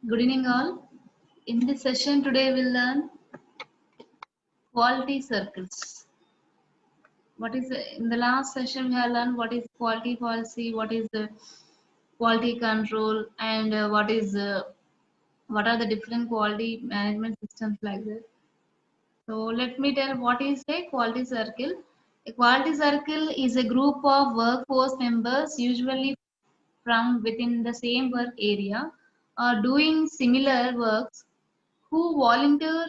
Good evening, all. In this session today, we'll learn quality circles. In the last session we have learned what is quality policy, what is the quality control, and what are the different quality management systems like that. So let me tell what is a quality circle. A quality circle is a group of workforce members, usually from within the same work area, or doing similar works, who volunteer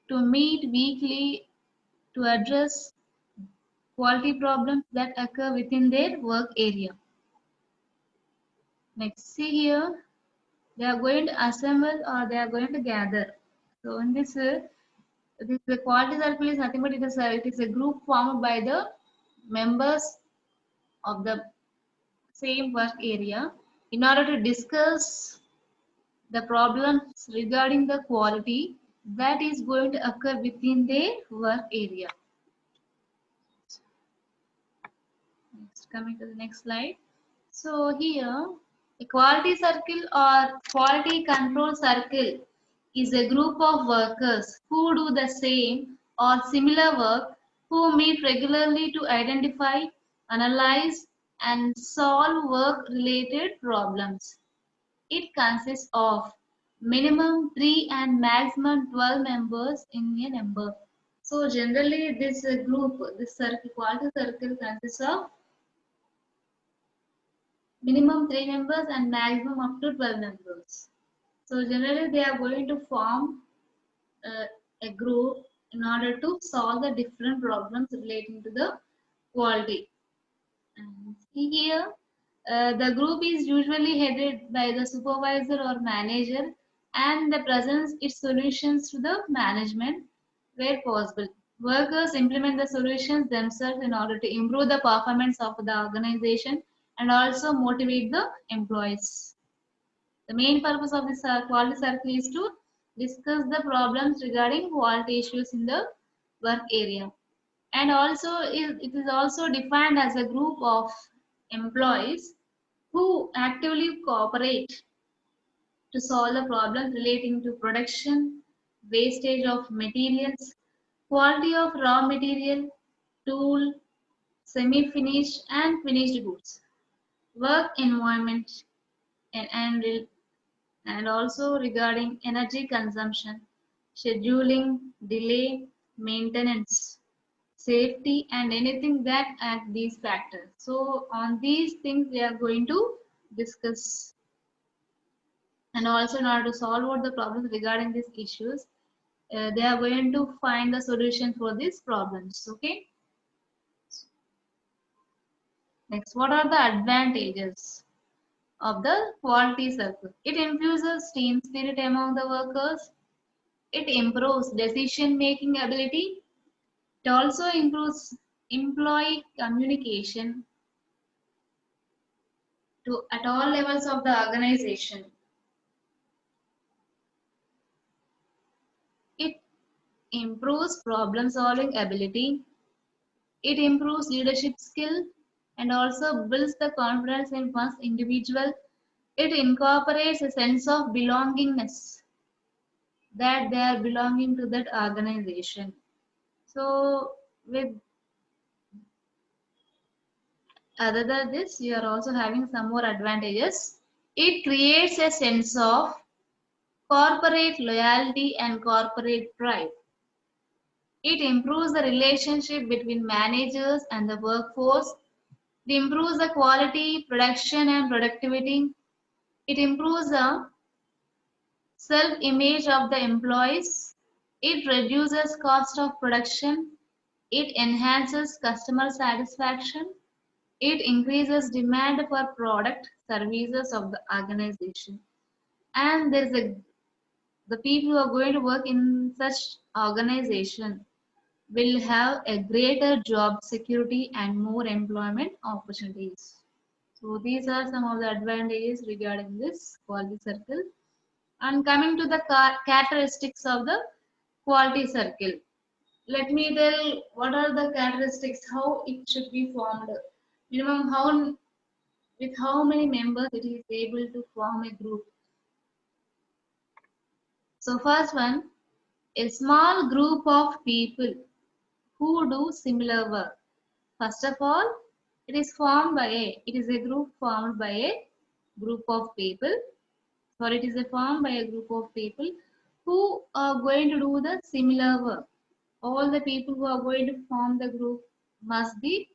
to meet weekly to address quality problems that occur within their work area. Next, see here, they are going to assemble or they are going to gather. So in this the quality circle is nothing but it is a group formed by the members of the same work area in order to discuss the problems regarding the quality that is going to occur within their work area. Next, coming to the next slide. So here, a quality circle or quality control circle is a group of workers who do the same or similar work, who meet regularly to identify, analyze, and solve work-related problems. It consists of minimum 3 and maximum 12 members in a number. So generally this group, this circle, quality circle consists of minimum 3 members and maximum up to 12 members. So generally they are going to form uh, a group in order to solve the different problems relating to the quality. And see here, the group is usually headed by the supervisor or manager and the presents its solutions to the management where possible. Workers implement the solutions themselves in order to improve the performance of the organization and also motivate the employees. The main purpose of this quality circle is to discuss the problems regarding quality issues in the work area. And also it is also defined as a group of employees who actively cooperate to solve the problems relating to production, wastage of materials, quality of raw material, tool, semi-finished and finished goods, work environment, and and also regarding energy consumption, scheduling, delay, maintenance, safety, and anything that add these factors. So on these things we are going to discuss, and also in order to solve out the problems regarding these issues, they are going to find the solution for these problems. Okay. Next, what are the advantages of the quality circle? It infuses team spirit among the workers. It improves decision-making ability. It also improves employee communication at all levels of the organization. It improves problem-solving ability. It improves leadership skill and also builds the confidence in one's individual. It incorporates a sense of belongingness that they are belonging to that organization. So with other than this, you are also having some more advantages. It creates a sense of corporate loyalty and corporate pride. It improves the relationship between managers and the workforce. It improves the quality, production, and productivity. It improves the self-image of the employees. It reduces cost of production. It enhances customer satisfaction. It increases demand for product services of the organization. And the people who are going to work in such organization will have a greater job security and more employment opportunities. So these are some of the advantages regarding this quality circle. And coming to the characteristics of the quality circle. Let me tell what are the characteristics, how it should be formed. Minimum with how many members it is able to form a group. So first one, a small group of people who do similar work. First of all, it is a group formed by a group of people, or it is a formed by a group of people who are going to do the similar work. All the people who are going to form the group must be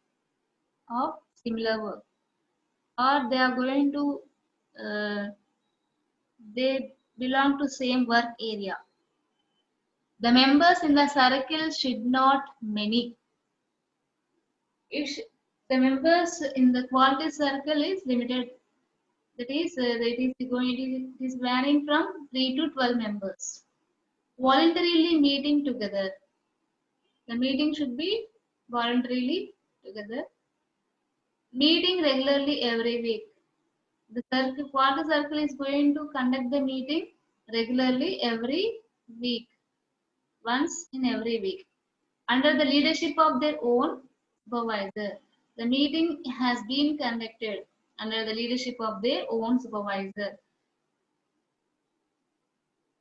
of similar work, or they are going to they belong to same work area. The members in the circle should not many. If the members in the quality circle is limited, that is, it is varying from 3 to 12 members. Voluntarily meeting together. The meeting should be voluntarily together. Meeting regularly every week. The quality circle is going to conduct the meeting regularly every week, once in every week, under the leadership of their own supervisor. The meeting has been conducted under the leadership of their own supervisor.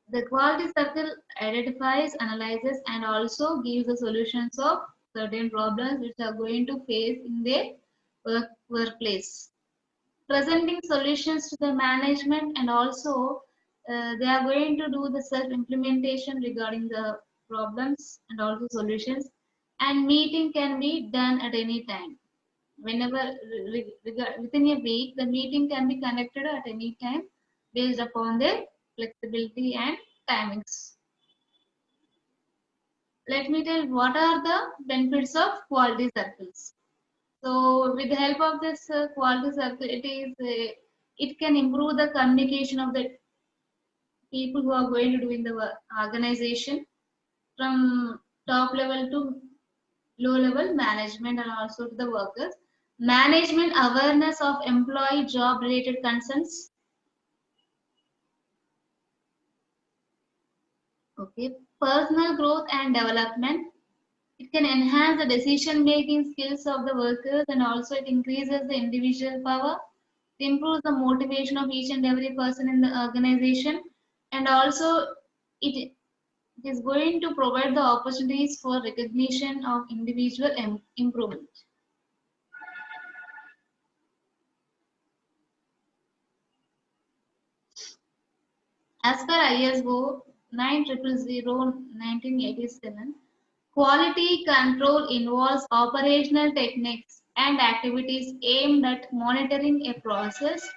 The quality circle identifies, analyzes, and also gives the solutions of certain problems which are going to face in their workplace. Presenting solutions to the management, and also they are going to do the self-implementation regarding the problems and also solutions. And meeting can be done at any time. Whenever, within a week, the meeting can be conducted at any time based upon their flexibility and timings. Let me tell what are the benefits of quality circles. So, with the help of this quality circle, it can improve the communication of the people who are going to do in the organization, from top level to low level management, and also to the workers. Management awareness of employee job related concerns. Okay. Personal growth and development. It can enhance the decision making skills of the workers, and also it increases the individual power. It improves the motivation of each and every person in the organization, and also it is going to provide the opportunities for recognition of individual improvement. As per ISO 9000:1987, quality control involves operational techniques and activities aimed at monitoring a process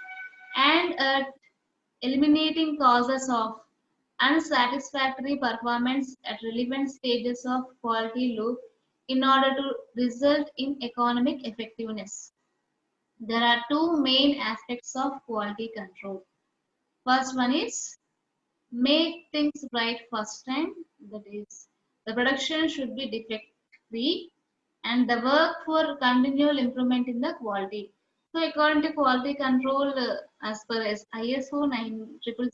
and at eliminating causes of unsatisfactory performance at relevant stages of quality loop in order to result in economic effectiveness. There are two main aspects of quality control. First one is make things right first time, that is, the production should be defect free, and the work for continual improvement in the quality. So, according to quality control, as per as ISO 9000,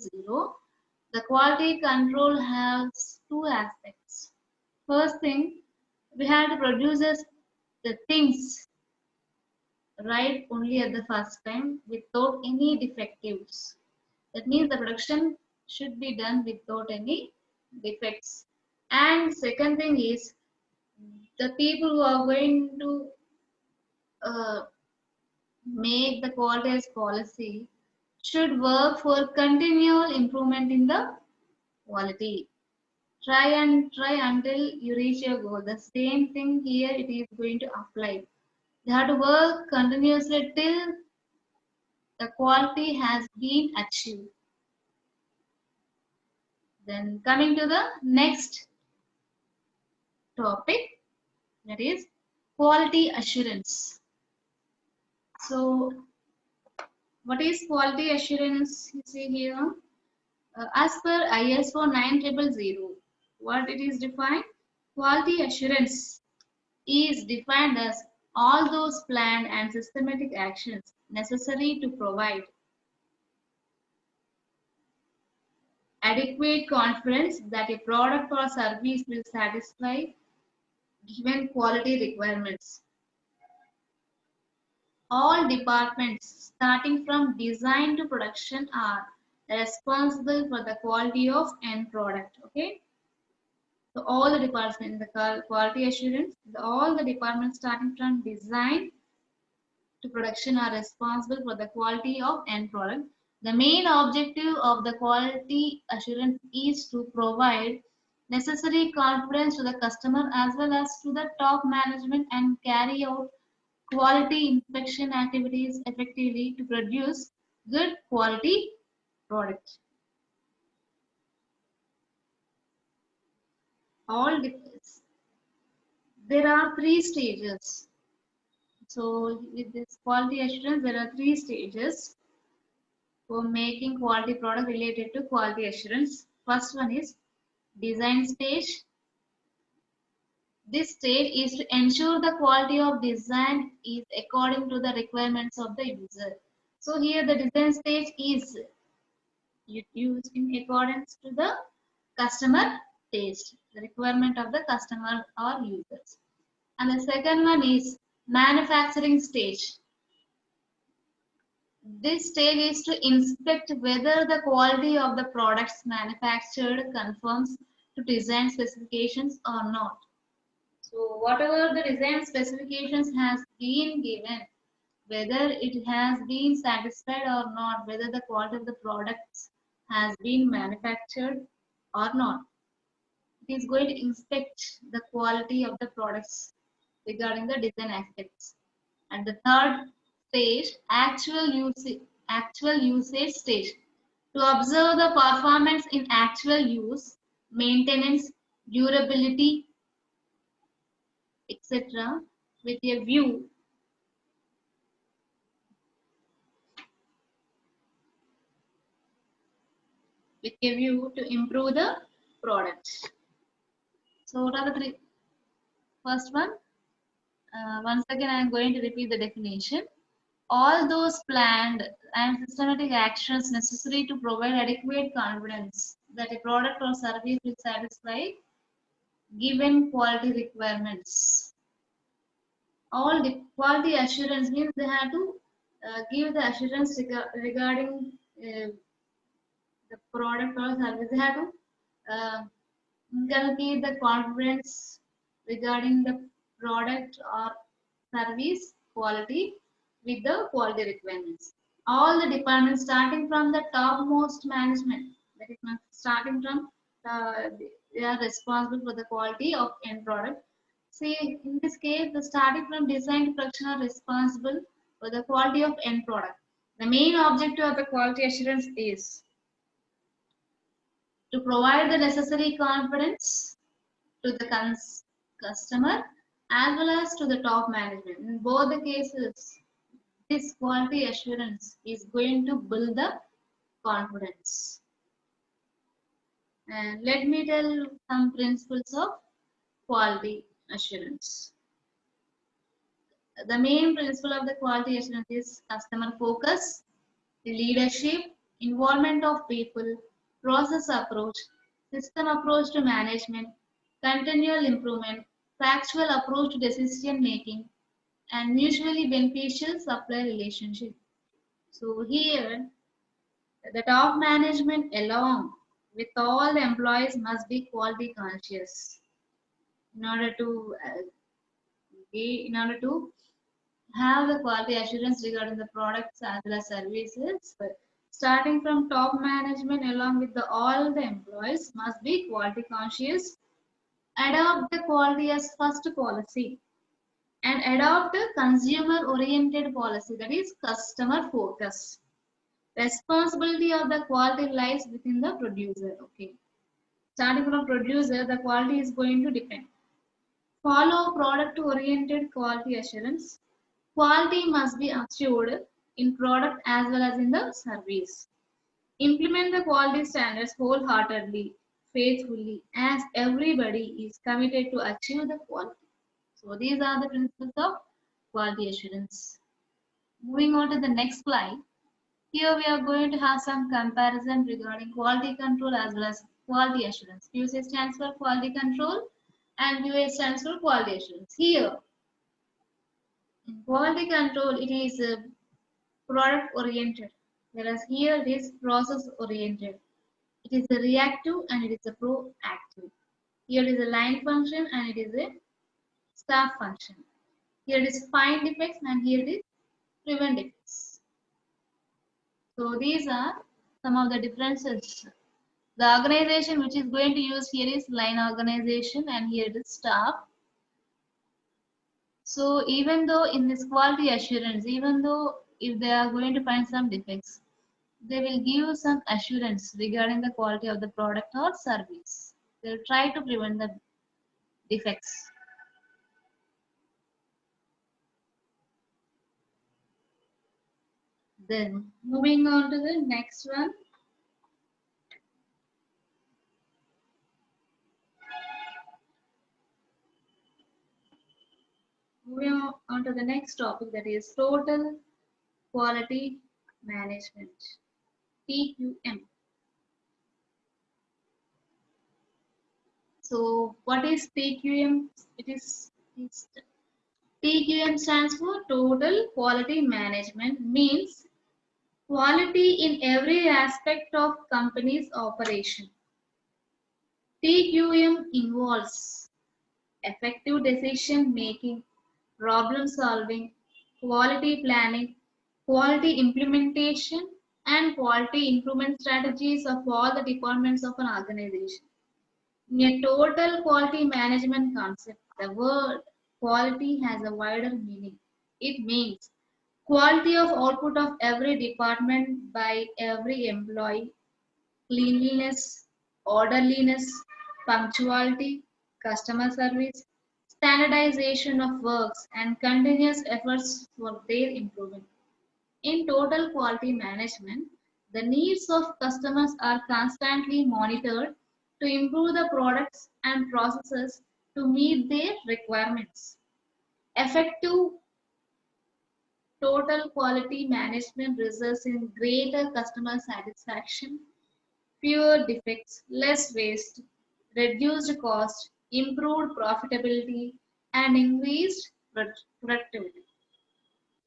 the quality control has two aspects. First thing, we have to produce the things right only at the first time without any defectives. That means the production should be done without any defects. And second thing is, the people who are going to uh, make the quality as policy should work for continual improvement in the quality. Try and try until you reach your goal. The same thing here it is going to apply. You have to work continuously till the quality has been achieved. Then coming to the next topic, that is quality assurance. So what is quality assurance? You see here, as per ISO 9000, what it is defined? Quality assurance is defined as all those planned and systematic actions necessary to provide adequate confidence that a product or service will satisfy given quality requirements. All departments, starting from design to production, are responsible for the quality of end product. Okay. So all the departments, the quality assurance, all the departments starting from design to production are responsible for the quality of end product. The main objective of the quality assurance is to provide necessary confidence to the customer as well as to the top management and carry out quality inspection activities effectively to produce good quality product. All depends. There are three stages. So with this quality assurance, there are three stages for making quality product related to quality assurance. First one is design stage. This stage is to ensure the quality of design is according to the requirements of the user. So here the design stage is used in accordance to the customer taste, the requirement of the customer or users. And the second one is manufacturing stage. This stage is to inspect whether the quality of the products manufactured conforms to design specifications or not. So whatever the design specifications has been given, whether it has been satisfied or not, whether the quality of the products has been manufactured or not. It is going to inspect the quality of the products regarding the design aspects. And the third stage, actual usage stage, to observe the performance in actual use, maintenance, durability, etc., with a view to improve the product. So what are the three? First one, once again I am going to repeat the definition. All those planned and systematic actions necessary to provide adequate confidence that a product or service will satisfy given quality requirements. All the quality assurance means they have to give the assurance regarding the product or service. They have to inculcate the confidence regarding the product or service quality with the quality requirements. All the departments starting from the topmost management, that is starting from they are responsible for the quality of end product. See, in this case, the starting from design to production are responsible for the quality of end product. The main objective of the quality assurance is to provide the necessary confidence to the customer as well as to the top management. In both the cases, this quality assurance is going to build the confidence. And let me tell some principles of quality assurance. The main principle of the quality assurance is customer focus, leadership, involvement of people, process approach, system approach to management, continual improvement, factual approach to decision making, and mutually beneficial supply relationship. So here, the top management along with all the employees must be quality conscious in order to have the quality assurance regarding the products as well as services. But starting from top management along with all the employees must be quality conscious, adopt the quality as first policy, and adopt a consumer oriented policy, that is customer focus. Responsibility of the quality lies within the producer. Okay, starting from producer, the quality is going to depend. Follow product oriented quality assurance. Quality must be assured in product as well as in the service. Implement the quality standards wholeheartedly, faithfully, as everybody is committed to achieve the quality. So these are the principles of quality assurance. Moving on to the next slide. Here we are going to have some comparison regarding quality control as well as quality assurance. QC stands for quality control and QA stands for quality assurance. Here, in quality control, it is product oriented, Whereas here it is process oriented. It is a reactive and it is a proactive. Here it is a line function and it is a staff function. Here it is find defects and here it is prevent defects. So these are some of the differences. The organization which is going to use here is line organization and here it is staff. So even though in this quality assurance, even though if they are going to find some defects, they will give some assurance regarding the quality of the product or service. They will try to prevent the defects. Then moving on to the next one. Moving on to the next topic, that is total quality management, TQM. So what is TQM? TQM stands for total quality management, means quality in every aspect of company's operation. TQM involves effective decision making, problem solving, quality planning, quality implementation, and quality improvement strategies of all the departments of an organization. In a total quality management concept, the word quality has a wider meaning. It means quality of output of every department by every employee, cleanliness, orderliness, punctuality, customer service, standardization of works, and continuous efforts for their improvement. In total quality management, the needs of customers are constantly monitored to improve the products and processes to meet their requirements. Effective total quality management results in greater customer satisfaction, fewer defects, less waste, reduced cost, improved profitability, and increased productivity.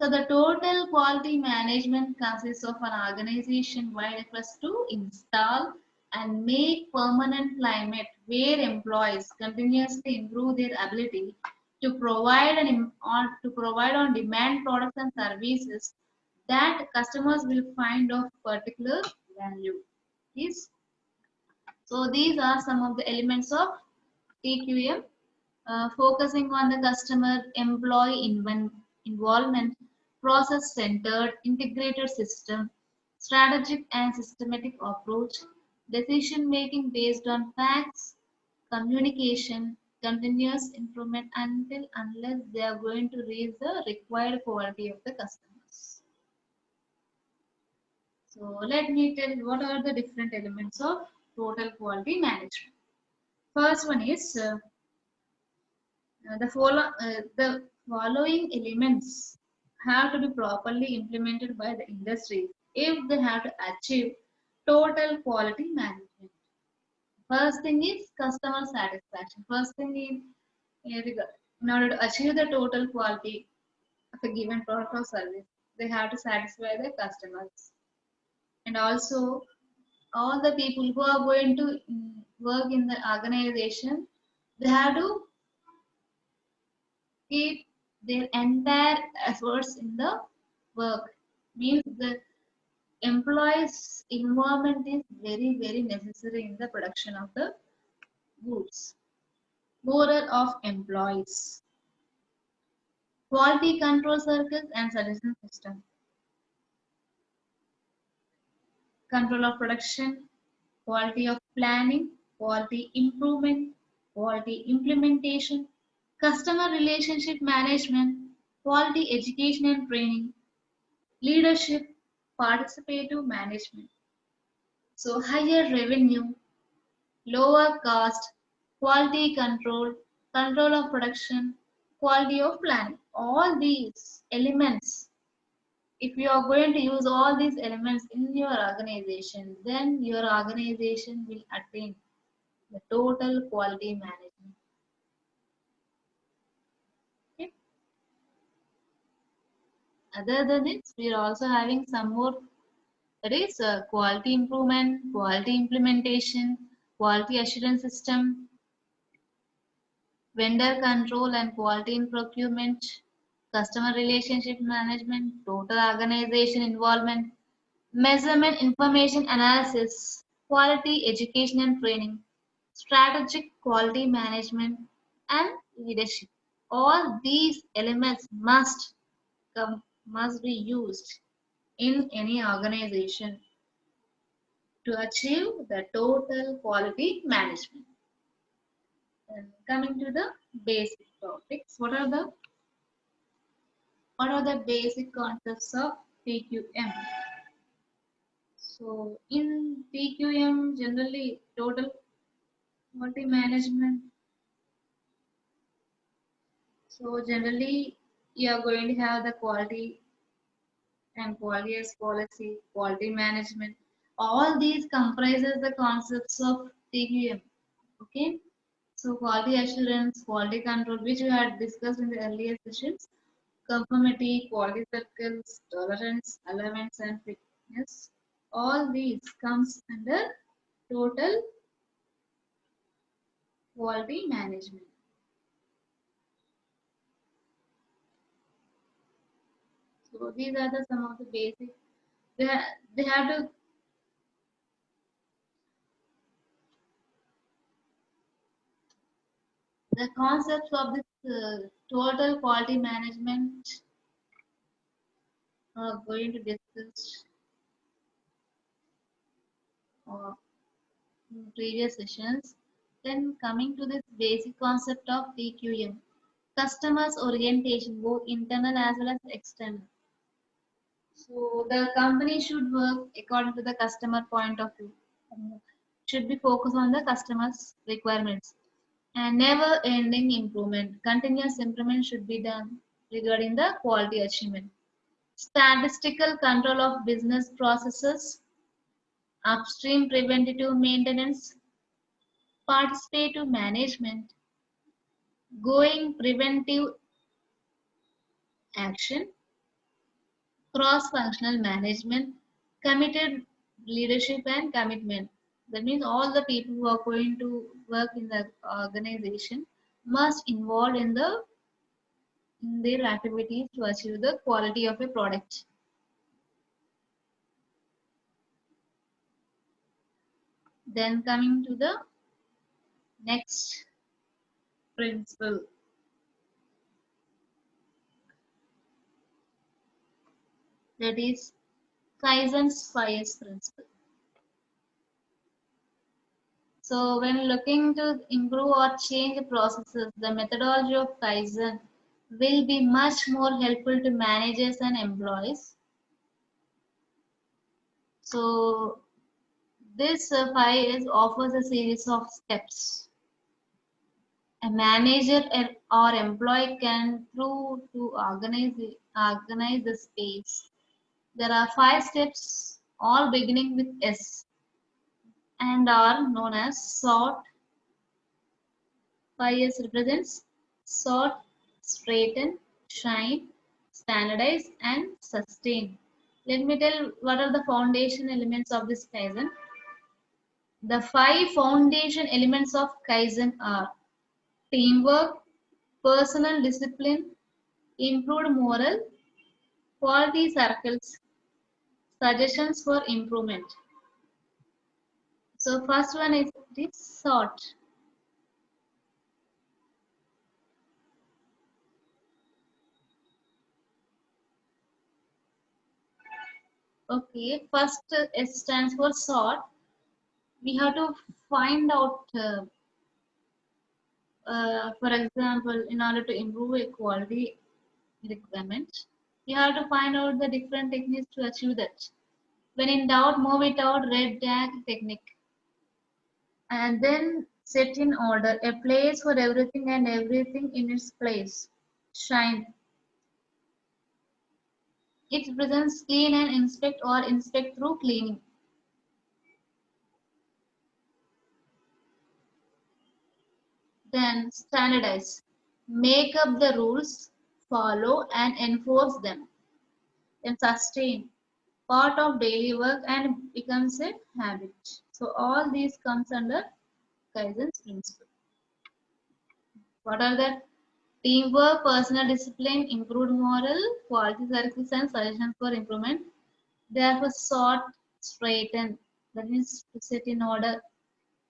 So the total quality management consists of an organization-wide efforts to install and make permanent climate where employees continuously improve their ability to provide to provide on demand products and services that customers will find of particular value. Yes. So these are some of the elements of TQM, focusing on the customer employee involvement, process centered, integrated system, strategic and systematic approach, decision making based on facts, communication, continuous improvement until unless they are going to reach the required quality of the customers. So let me tell you what are the different elements of total quality management. First one is the following elements have to be properly implemented by the industry if they have to achieve total quality management. First thing is customer satisfaction. First thing is in order to achieve the total quality of a given product or service, they have to satisfy the customers. And also all the people who are going to work in the organization, they have to keep their entire efforts in the work. Means the employees involvement is very necessary in the production of the goods. Moral of employees, quality control circles and suggestion system, control of production, quality of planning, quality improvement, quality implementation, customer relationship management, quality education and training, leadership, participative management. So higher revenue, lower cost, quality control, control of production, quality of planning. All these elements, if you are going to use all these elements in your organization, then your organization will attain the total quality management. Okay. Other than it, we are also having some more That is quality improvement, quality implementation, quality assurance system, vendor control and quality in procurement, customer relationship management, total organization involvement, measurement information analysis, quality education and training, strategic quality management, and leadership. All these elements must be used in any organization to achieve the total quality management. Then coming to the basic topics, what are the basic concepts of TQM? So in TQM, generally total quality management. So generally you are going to have the quality and quality as policy, quality management. All these comprises the concepts of TQM. Okay. So quality assurance, quality control, which we had discussed in the earlier sessions, conformity, quality circles, tolerance, allowance, and fitness. All these comes under total quality management. So these are the some of the basic. They have to the concepts of this total quality management are going to discuss in previous sessions. Then coming to this basic concept of TQM, customers orientation, both internal as well as external. So the company should work according to the customer point of view. Should be focused on the customer's requirements and never ending improvement. Continuous improvement should be done regarding the quality achievement. Statistical control of business processes, upstream preventative maintenance, participative management, going preventive action, cross-functional management, committed leadership and commitment. That means all the people who are going to work in the organization must involve in their activities to achieve the quality of a product. Then coming to the next principle, that is Kaizen's 5S principle. So when looking to improve or change processes, the methodology of Kaizen will be much more helpful to managers and employees. So this 5S offers a series of steps. A manager or employee can through to organize the space. There are 5 steps, all beginning with S, and are known as sort. 5S represents sort, straighten, shine, standardize, and sustain. Let me tell what are the foundation elements of this Kaizen. The 5 foundation elements of Kaizen are teamwork, personal discipline, improved moral, quality circles, suggestions for improvement. So first one is this sort. Okay, first S stands for sort. We have to find out, for example, in order to improve a quality requirement, we have to find out the different techniques to achieve that. When in doubt, move it out, red tag technique. And then set in order, a place for everything and everything in its place. Shine. It represents clean and inspect or inspect through cleaning. Then standardize. Make up the rules, follow and enforce them. Then sustain. part of daily work and becomes a habit. So all these comes under Kaizen's principle. What are the teamwork, personal discipline, improved moral, quality services and suggestions for improvement? Therefore, sort, straighten, that means to set in order,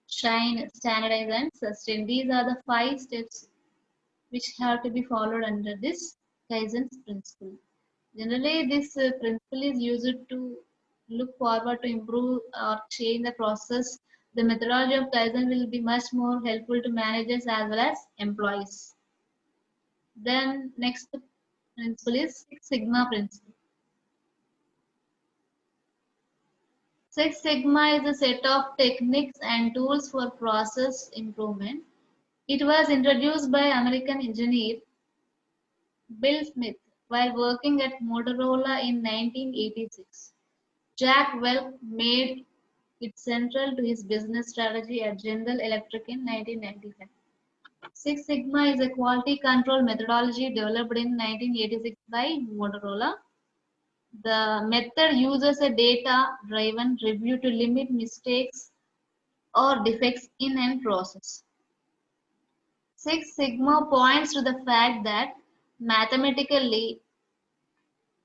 shine, standardize and sustain. These are the 5 steps which have to be followed under this Kaizen's principle. Generally, this principle is used to look forward to improve or change the process. The methodology of Kaizen will be much more helpful to managers as well as employees. Then next principle is Six Sigma principle. Six Sigma is a set of techniques and tools for process improvement. It was introduced by American engineer Bill Smith while working at Motorola in 1986. Jack Welch made it central to his business strategy at General Electric in 1995. Six Sigma is a quality control methodology developed in 1986 by Motorola. The method uses a data-driven review to limit mistakes or defects in a process. Six Sigma points to the fact that mathematically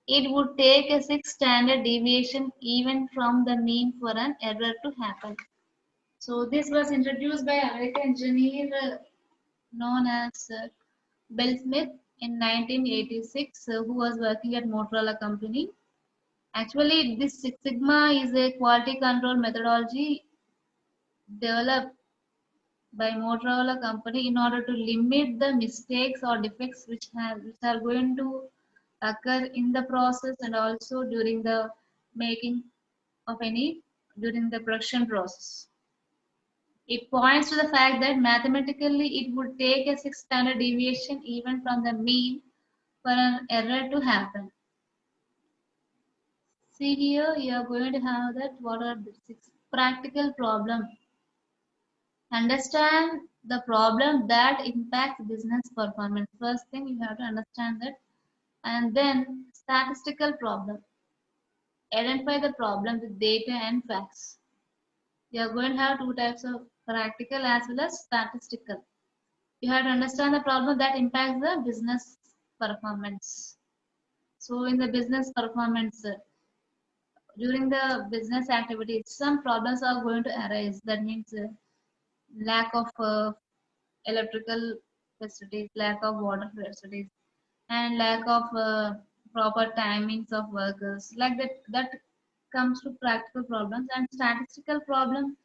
it would take a 6 standard deviation even from the mean for an error to happen. So this was introduced by American engineer known as Bill Smith in 1986, who was working at Motorola company. Actually, this Six Sigma is a quality control methodology developed by Motorola company in order to limit the mistakes or defects which are going to occur in the process and also during the making of any during the production process. It points to the fact that mathematically it would take a 6 standard deviation even from the mean for an error to happen. See here, you are going to have that what are the 6 practical problem. Understand the problem that impacts business performance. First thing you have to understand that, and then statistical problem. Identify the problem with data and facts. You are going to have 2 types of practical as well as statistical. You have to understand the problem that impacts the business performance. So in the business performance, during the business activities, some problems are going to arise. That means lack of electrical facilities, lack of water facilities, and lack of proper timings of workers. Like that comes to practical problems, and statistical problem,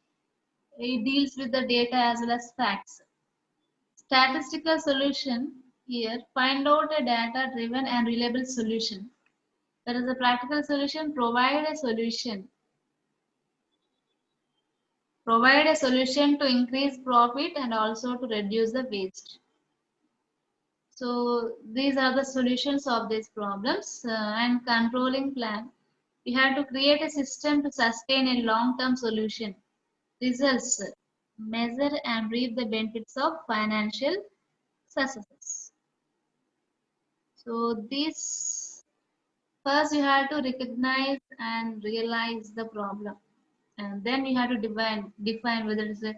it deals with the data as well as facts. Statistical solution here, find out a data driven and reliable solution. That is a practical solution, provide a solution to increase profit and also to reduce the waste. So these are the solutions of these problems, and controlling plan. We have to create a system to sustain a long-term solution. Results, measure and reap the benefits of financial successes. So this first you have to recognize and realize the problem, and then you have to define whether it's a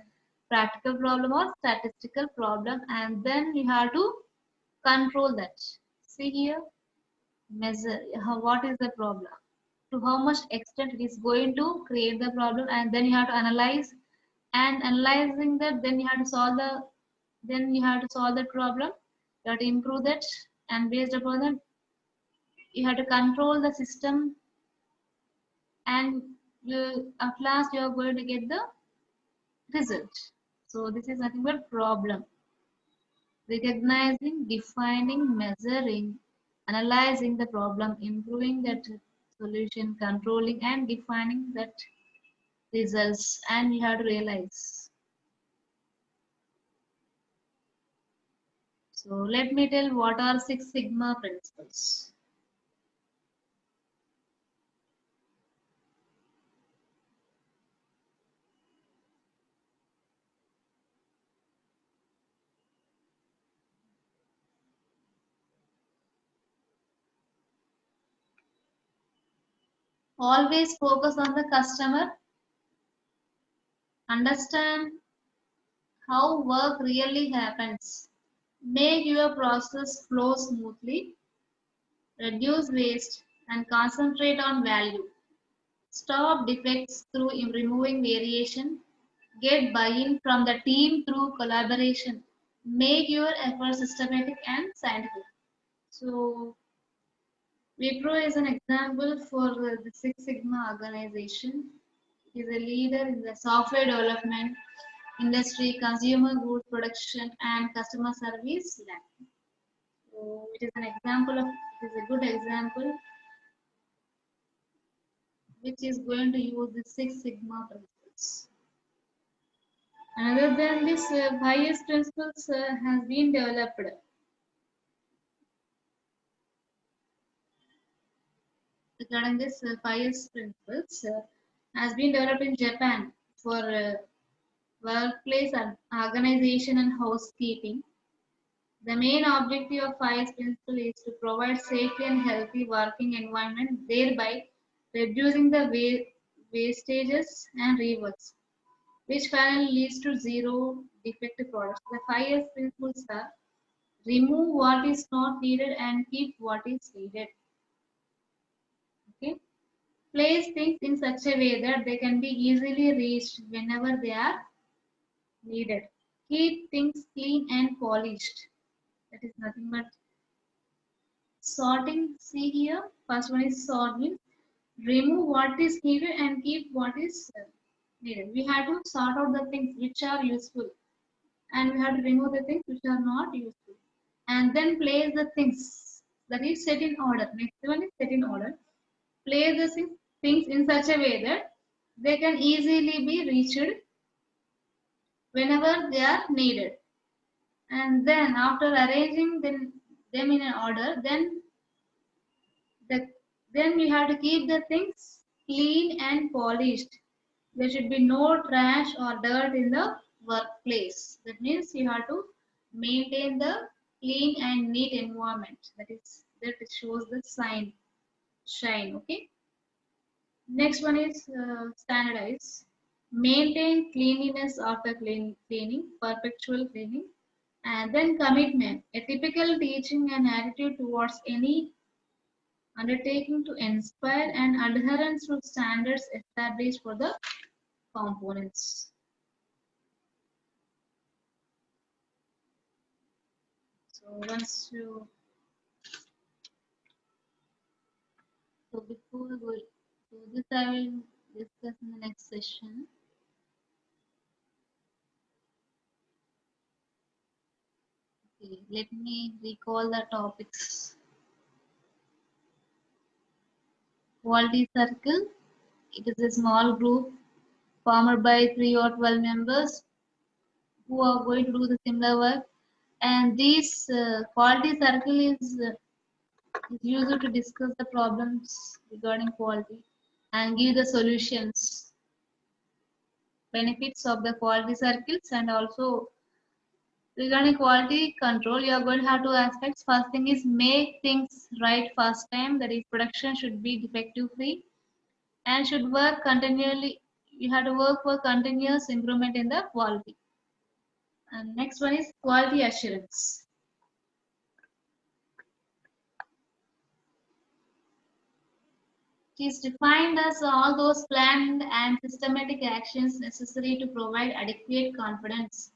practical problem or statistical problem, and then you have to control that. See here, measure what is the problem, to how much extent it is going to create the problem, and then you have to analyze, and analyzing that, then you have to solve the problem. You have to improve that, and based upon that, you have to control the system, and at last you are going to get the result. So this is nothing but problem. Recognizing, defining, measuring, analyzing the problem, improving that solution, controlling and defining that results, and you have to realize. So let me tell what are Six Sigma principles. Always focus on the customer. Understand how work really happens. Make your process flow smoothly. Reduce waste and concentrate on value. Stop defects through removing variation. Get buy-in from the team through collaboration. Make your efforts systematic and scientific. So, Wipro is an example for the Six Sigma organization. It is a leader in the software development industry, consumer goods production, and customer service line. So, it is an example of, it is a good example which is going to use the Six Sigma principles. And other than this, highest principles has been developed. Regarding this highest principles has been developed in Japan for workplace and organization and housekeeping. The main objective of highest principle is to provide safe and healthy working environment, thereby reducing the wastages and reworks, which finally leads to zero defective products. The highest principles are remove what is not needed and keep what is needed. Okay. Place things in such a way that they can be easily reached whenever they are needed. Keep things clean and polished. That is nothing but sorting. See here, first one is sort means remove what is needed and keep what is needed. We have to sort out the things which are useful and we have to remove the things which are not useful. And then place the things that is set in order. Next one is set in order. Place the things in such a way that they can easily be reached whenever they are needed. And then after arranging them in an order, the, then we have to keep the things clean and polished. There should be no trash or dirt in the workplace. That means you have to maintain the clean and neat environment. That shows the shine. Okay. Next one is standardize. Maintain cleanliness after cleaning, perpetual cleaning. And then commitment, a typical teaching and attitude towards any undertaking to inspire and adherence to standards established for the components. So before we go, so this I will discuss in the next session. Okay, let me recall the topics. Quality circle. It is a small group formed by 3 or 12 members who are going to do the similar work. And this quality circle is used to discuss the problems regarding quality and give the solutions, benefits of the quality circles, and also regarding quality control, you are going to have two aspects. First thing is make things right first time. That is, production should be defective free and should work continually. You have to work for continuous improvement in the quality. And next one is quality assurance. It is defined as all those planned and systematic actions necessary to provide adequate confidence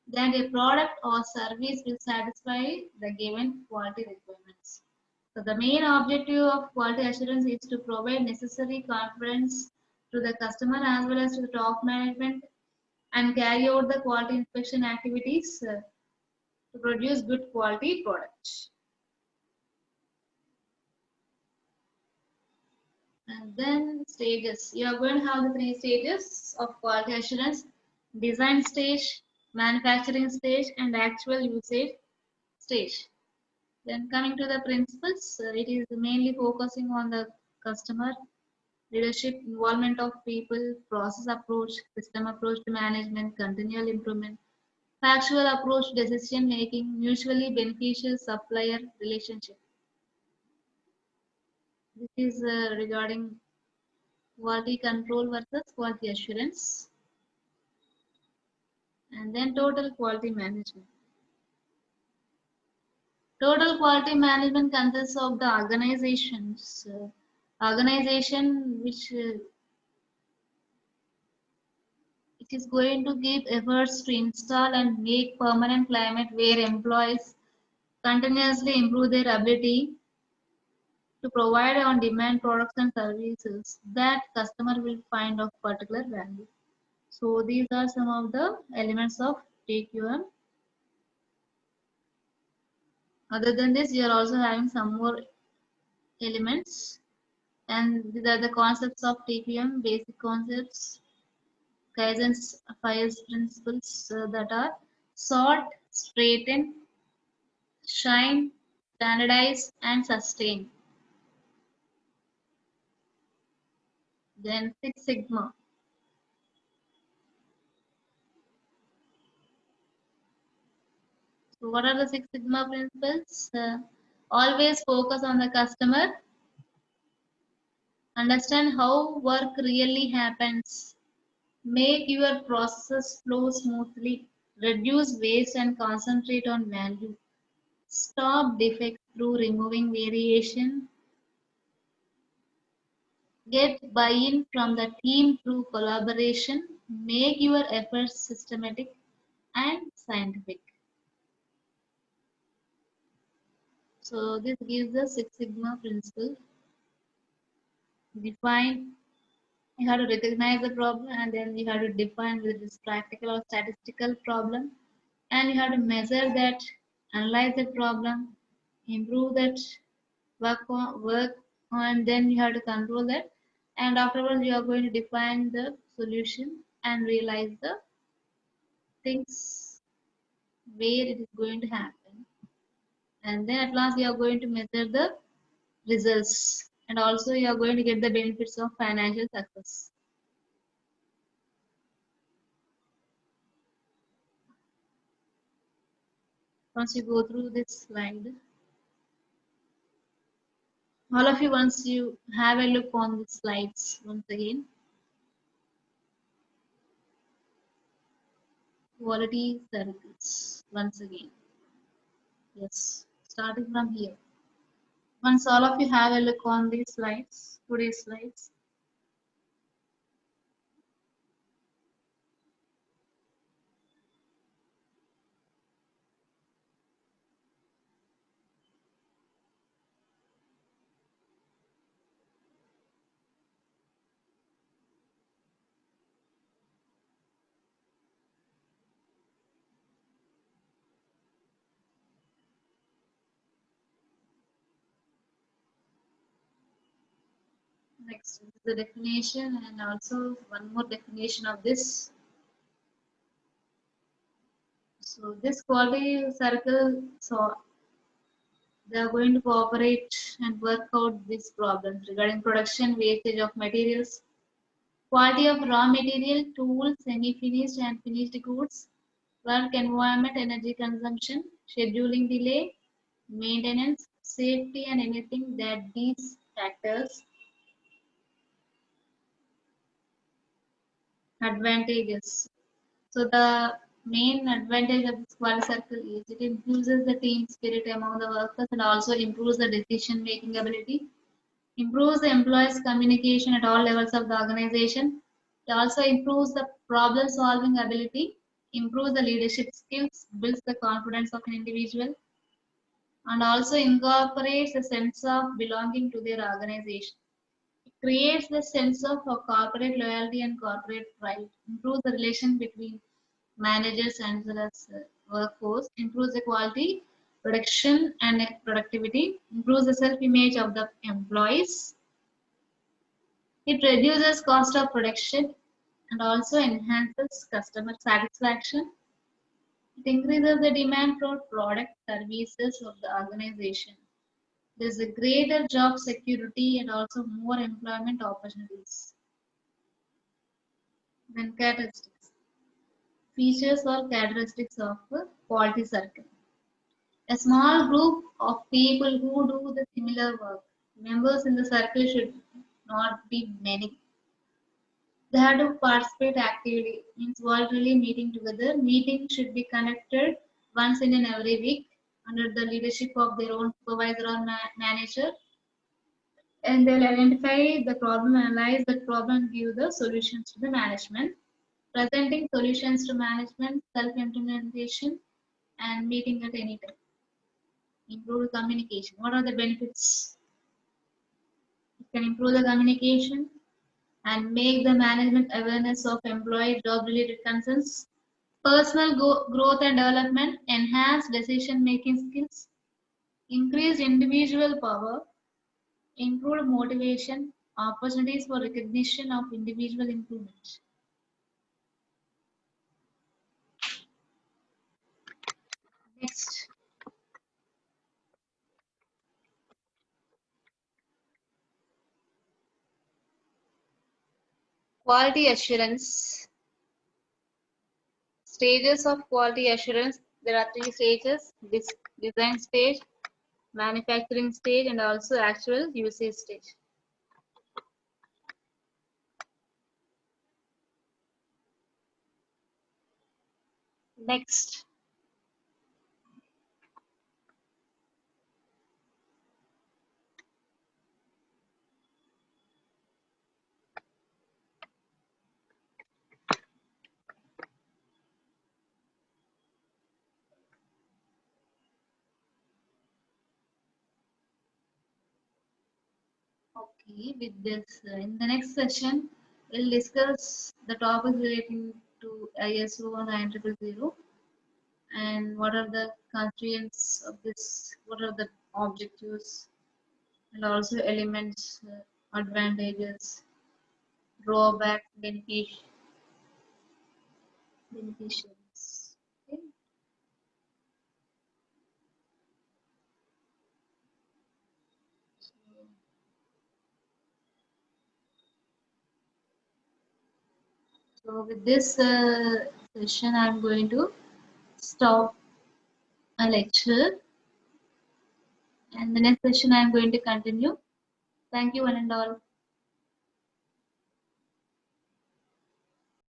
that a product or service will satisfy the given quality requirements. So the main objective of quality assurance is to provide necessary confidence to the customer as well as to the top management and carry out the quality inspection activities to produce good quality products. And then stages. You are going to have the 3 stages of quality assurance: design stage, manufacturing stage, and actual usage stage. Then coming to the principles, it is mainly focusing on the customer, leadership, involvement of people, process approach, system approach to management, continual improvement, factual approach, decision making, mutually beneficial supplier relationship. This is regarding quality control versus quality assurance, and then total quality management. Total quality management consists of the organization which is going to give efforts to install and make permanent climate where employees continuously improve their ability to provide on-demand products and services that customer will find of particular value. So these are some of the elements of TQM. Other than this, you are also having some more elements, and these are the concepts of TQM, basic concepts, Kaizen's 5 principles that are sort, straighten, shine, standardize, and sustain. Then Six Sigma. So what are the Six Sigma principles? Always focus on the customer, understand how work really happens, make your process flow smoothly, reduce waste and concentrate on value, stop defects through removing variation, get buy-in from the team through collaboration, make your efforts systematic and scientific. So this gives the Six Sigma principle. Define, you have to recognize the problem and then you have to define whether it is practical or statistical problem, and you have to measure that, analyze the problem, improve that, work and then you have to control that, and afterwards you are going to define the solution and realize the things where it is going to happen, and then at last you are going to measure the results, and also you are going to get the benefits of financial success. Once you go through this slide, all of you, once you have a look on the slides once again, quality circles once again. Yes, starting from here. Once all of you have a look on these slides, today's slides. Next is the definition, and also one more definition of this. So this quality circle, so they are going to cooperate and work out these problems regarding production, wastage of materials, quality of raw material, tools, semi-finished and finished goods, work environment, energy consumption, scheduling delay, maintenance, safety, and anything that these factors. Advantages. So the main advantage of this quality circle is it infuses the team spirit among the workers and also improves the decision making ability, improves the employees' communication at all levels of the organization. It also improves the problem solving ability, improves the leadership skills, builds the confidence of an individual, and also incorporates a sense of belonging to their organization. It creates the sense of corporate loyalty and corporate pride, improves the relation between managers and as well as workforce, improves the quality, production and productivity, improves the self-image of the employees. It reduces cost of production and also enhances customer satisfaction. It increases the demand for product services of the organization. There is a greater job security and also more employment opportunities. Then characteristics. Features or characteristics of a quality circle. A small group of people who do the similar work. Members in the circle should not be many. They have to participate actively, means voluntarily meeting together. Meeting should be conducted once in every week under the leadership of their own supervisor or manager. And they'll identify the problem, analyze the problem, and give the solutions to the management. Presenting solutions to management, self-implementation, and meeting at any time. Improve communication. What are the benefits? It can improve the communication and make the management awareness of employee job-related concerns. Personal growth and development, enhance decision-making skills, increased individual power, improved motivation, opportunities for recognition of individual improvement. Next, quality assurance. Stages of quality assurance. There are three stages: design stage, manufacturing stage, and also actual usage stage. Next, okay, with this, in the next session, we'll discuss the topics relating to ISO 9000 and what are the constraints of this, what are the objectives, and also elements, advantages, drawbacks, beneficiaries. Okay. So with this session, I'm going to stop a lecture, and the next session I'm going to continue. Thank you one and all.